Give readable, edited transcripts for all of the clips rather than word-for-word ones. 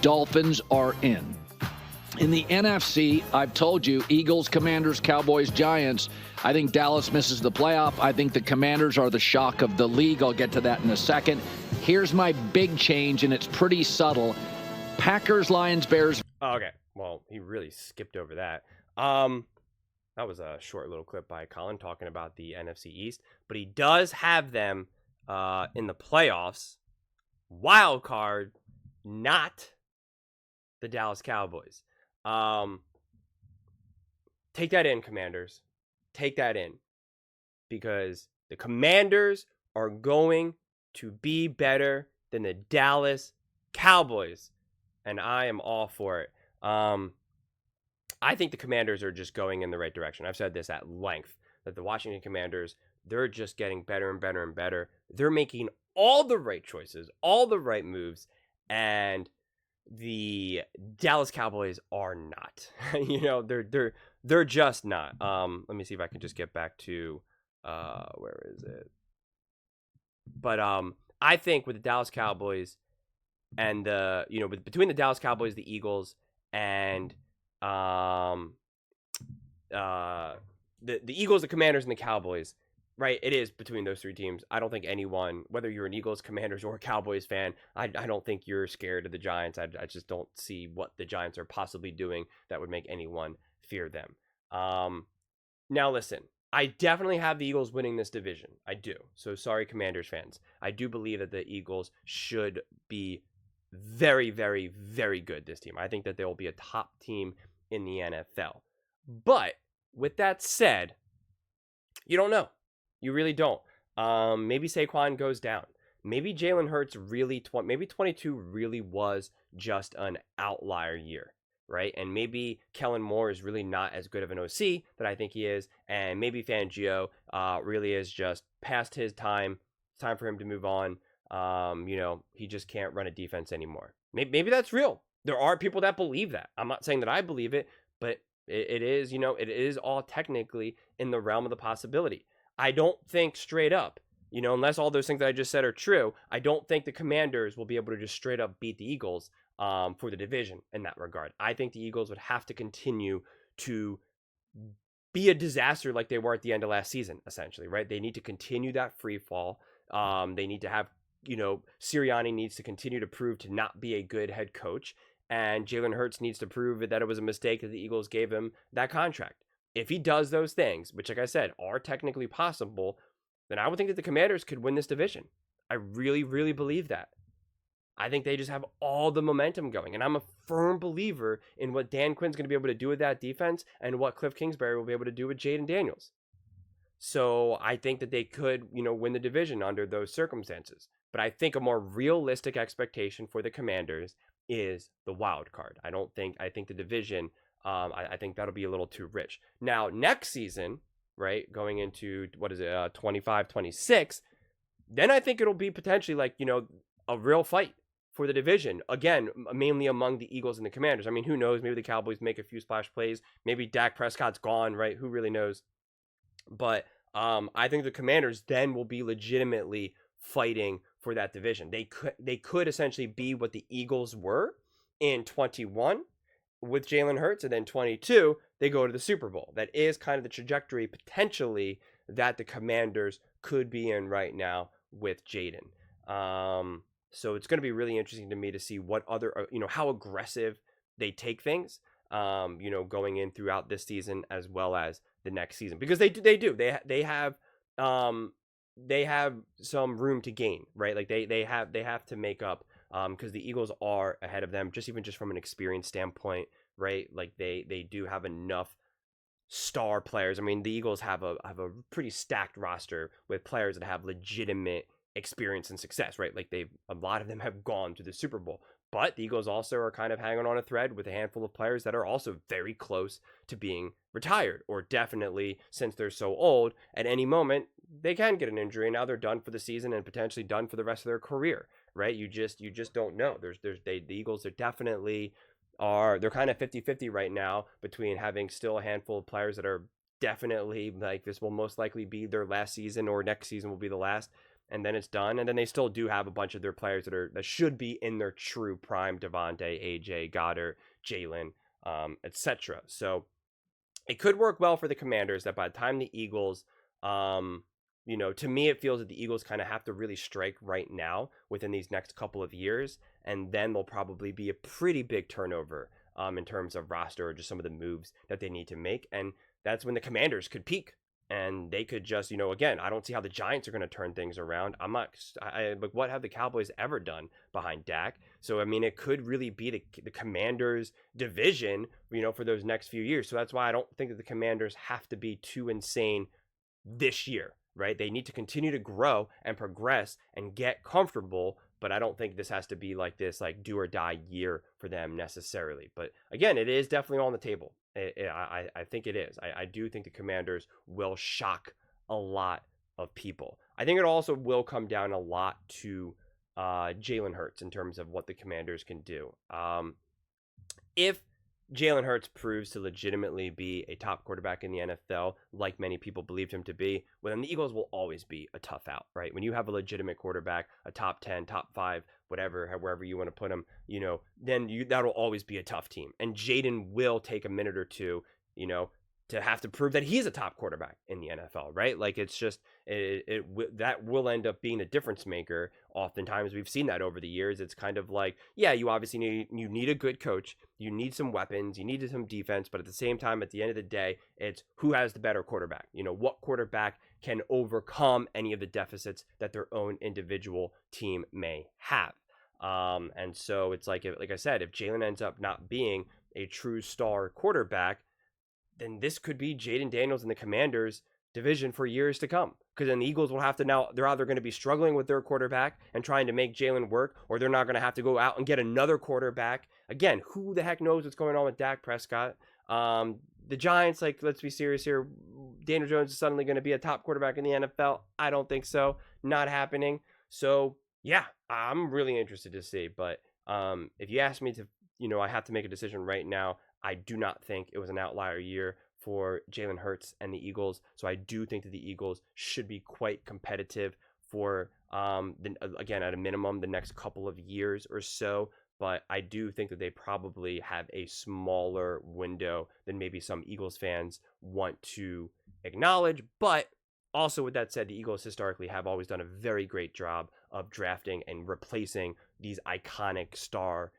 Dolphins are in. In the NFC, I've told you, Eagles, Commanders, Cowboys, Giants. I think Dallas misses the playoff. I think the Commanders are the shock of the league. I'll get to that in a second. Here's my big change, and it's pretty subtle. Packers, Lions, Bears. Oh, okay. Well, he really skipped over that. That was a short little clip by Colin talking about the NFC East, but he does have them in the playoffs. Wild card, not the Dallas Cowboys. Take that in, Commanders. Take that in. Because the Commanders are going to be better than the Dallas Cowboys. And I am all for it. I think the Commanders are just going in the right direction. I've said this at length, that the Washington Commanders, they're just getting better and better and better. They're making all the right choices, all the right moves, and the Dallas Cowboys are not. They're just not. Let me see if I can just get back to where is it? But I think with the Dallas Cowboys and between the Dallas Cowboys, the Eagles, and the Eagles, the Commanders, and the Cowboys, right? It is between those three teams. I don't think anyone, whether you're an Eagles, Commanders, or Cowboys fan, I don't think you're scared of the Giants. I just don't see what the Giants are possibly doing that would make anyone fear them. Now listen, I definitely have the Eagles winning this division. I do. So sorry, Commanders fans. I do believe that the Eagles should be very, very, very good this team. I think that they will be a top team in the NFL. But with that said, you don't know. You really don't. Maybe Saquon goes down. Maybe Jalen Hurts maybe 22 really was just an outlier year, right? And maybe Kellen Moore is really not as good of an OC that I think he is. And maybe Fangio really is just past his time. It's time for him to move on. He just can't run a defense anymore. Maybe that's real. There are people that believe that. I'm not saying that I believe it, but it is all technically in the realm of the possibility. I don't think straight up, unless all those things that I just said are true, I don't think the Commanders will be able to just straight up beat the Eagles for the division in that regard. I think the Eagles would have to continue to be a disaster like they were at the end of last season, essentially, right? They need to continue that free fall. They need to have, Sirianni needs to continue to prove to not be a good head coach. And Jalen Hurts needs to prove that it was a mistake that the Eagles gave him that contract. If he does those things, which, like I said, are technically possible, then I would think that the Commanders could win this division. I really, really believe that. I think they just have all the momentum going. And I'm a firm believer in what Dan Quinn's going to be able to do with that defense and what Cliff Kingsbury will be able to do with Jaden Daniels. So I think that they could, win the division under those circumstances. But I think a more realistic expectation for the Commanders is the wild card. I think the division, I think that'll be a little too rich. Now, next season, right, going into, 25, 26, then I think it'll be potentially like, a real fight for the division. Again, mainly among the Eagles and the Commanders. I mean, who knows? Maybe the Cowboys make a few splash plays. Maybe Dak Prescott's gone, right? Who really knows? But I think the Commanders then will be legitimately fighting for that division. They could essentially be what the Eagles were in 21 with Jalen Hurts, and then 22 they go to the Super Bowl. That is kind of the trajectory potentially that the Commanders could be in right now with Jaden. So it's going to be really interesting to me to see what other, how aggressive they take things, going in throughout this season as well as the next season, because they have some room to gain, right? Like they have to make up, because the Eagles are ahead of them, just from an experience standpoint, right? Like they do have enough star players. I mean, the Eagles have a pretty stacked roster with players that have legitimate experience and success, right? Like a lot of them have gone to the Super Bowl. But the Eagles also are kind of hanging on a thread with a handful of players that are also very close to being retired, or definitely, since they're so old, at any moment they can get an injury and now they're done for the season and potentially done for the rest of their career, right? You just don't know. The Eagles are definitely they're kind of 50-50 right now between having still a handful of players that are definitely like, this will most likely be their last season or next season will be the last, and then it's done. And then they still do have a bunch of their players that should be in their true prime: Devontae, AJ, Goddard, Jalen, etc. So it could work well for the Commanders that by the time the Eagles, to me, it feels that the Eagles kind of have to really strike right now within these next couple of years, and then there'll probably be a pretty big turnover in terms of roster or just some of the moves that they need to make, and that's when the Commanders could peak. And they could just, again, I don't see how the Giants are going to turn things around. Like, what have the Cowboys ever done behind Dak? So, I mean, it could really be the Commanders division, for those next few years. So that's why I don't think that the Commanders have to be too insane this year, right? They need to continue to grow and progress and get comfortable. But I don't think this has to be like this, like, do or die year for them necessarily. But again, it is definitely on the table. I think it is. I do think the Commanders will shock a lot of people. I think it also will come down a lot to Jalen Hurts in terms of what the Commanders can do. If Jalen Hurts proves to legitimately be a top quarterback in the NFL, like many people believed him to be, well, then the Eagles will always be a tough out, right? When you have a legitimate quarterback, a top 10, top 5, whatever, wherever you want to put him, then that'll always be a tough team. And Jaden will take a minute or two, to have to prove that he's a top quarterback in the NFL, right? Like, it's just that will end up being the difference maker. Oftentimes, we've seen that over the years. It's kind of like, yeah, you obviously need a good coach, you need some weapons, you need some defense, but at the same time, at the end of the day, it's who has the better quarterback. What quarterback can overcome any of the deficits that their own individual team may have. And so it's like I said, if Jalen ends up not being a true star quarterback, then this could be Jaden Daniels and the Commanders division for years to come. Because then the Eagles will have to they're either going to be struggling with their quarterback and trying to make Jalen work, or they're not going to have to go out and get another quarterback. Again, who the heck knows what's going on with Dak Prescott? The Giants, like, let's be serious here. Daniel Jones is suddenly going to be a top quarterback in the NFL. I don't think so. Not happening. So, yeah, I'm really interested to see. But if you ask me to, I have to make a decision right now. I do not think it was an outlier year for Jalen Hurts and the Eagles. So I do think that the Eagles should be quite competitive for, again, at a minimum, the next couple of years or so. But I do think that they probably have a smaller window than maybe some Eagles fans want to acknowledge. But also, with that said, the Eagles historically have always done a very great job of drafting and replacing these iconic star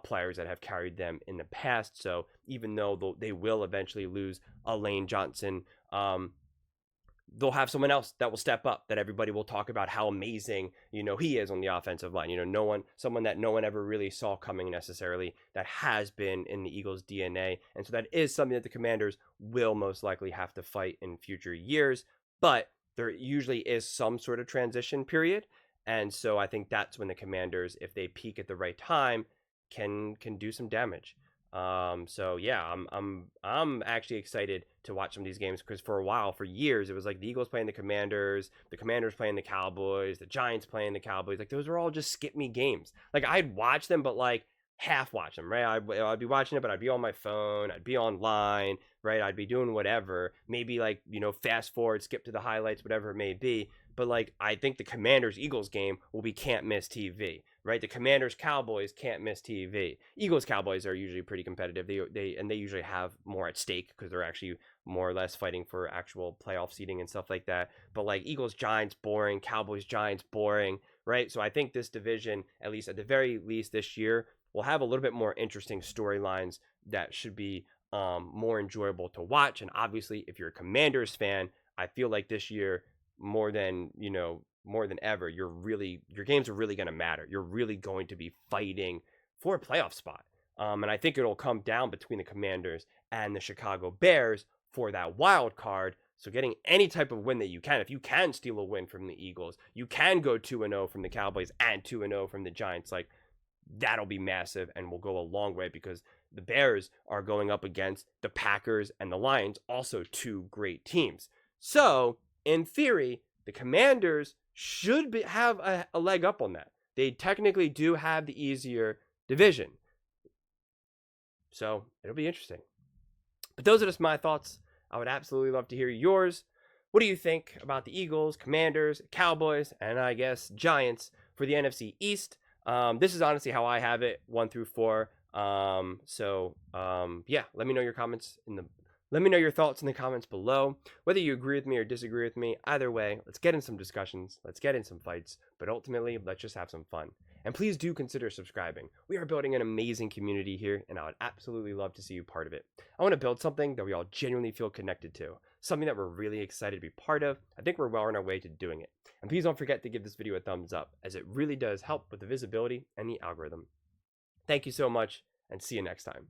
players that have carried them in the past. So even though they will eventually lose a Lane Johnson, they'll have someone else that will step up, that everybody will talk about how amazing, he is on the offensive line. Someone that no one ever really saw coming necessarily, that has been in the Eagles' DNA. And so that is something that the Commanders will most likely have to fight in future years. But there usually is some sort of transition period. And so I think that's when the Commanders, if they peak at the right time, can do some damage. So yeah, I'm actually excited to watch some of these games, because for years it was like the Eagles playing the Commanders playing the Cowboys, the Giants playing the Cowboys. Like, those were all just skip me games. Like, I'd watch them, but like half watch them, right? I'd be watching it, but I'd be on my phone, I'd be online, right? I'd be doing whatever, maybe like, fast forward, skip to the highlights, whatever it may be. But like, I think the Commanders-Eagles game will be can't miss TV, right? The Commanders-Cowboys can't miss TV. Eagles-Cowboys are usually pretty competitive. They usually have more at stake, because they're actually more or less fighting for actual playoff seeding and stuff like that. But like, Eagles-Giants, boring. Cowboys-Giants, boring, right? So I think this division, at least at the very least this year, will have a little bit more interesting storylines that should be more enjoyable to watch. And obviously, if you're a Commanders fan, I feel like this year, more than ever, your games are really going to matter. You're really going to be fighting for a playoff spot. And I think it'll come down between the Commanders and the Chicago Bears for that wild card. So getting any type of win that you can, if you can steal a win from the Eagles, you can go 2-0 from the Cowboys and 2-0 from the Giants. Like, that'll be massive and will go a long way, because the Bears are going up against the Packers and the Lions, also two great teams. So in theory, the Commanders should have a leg up on that. They technically do have the easier division. So it'll be interesting. But those are just my thoughts. I would absolutely love to hear yours. What do you think about the Eagles, Commanders, Cowboys, and I guess Giants for the NFC East? This is honestly how I have it, 1 through 4. Yeah, let me know your comments let me know your thoughts in the comments below. Whether you agree with me or disagree with me, either way, let's get in some discussions, let's get in some fights, but ultimately, let's just have some fun. And please do consider subscribing. We are building an amazing community here, and I would absolutely love to see you part of it. I want to build something that we all genuinely feel connected to, something that we're really excited to be part of. I think we're well on our way to doing it. And please don't forget to give this video a thumbs up, as it really does help with the visibility and the algorithm. Thank you so much, and see you next time.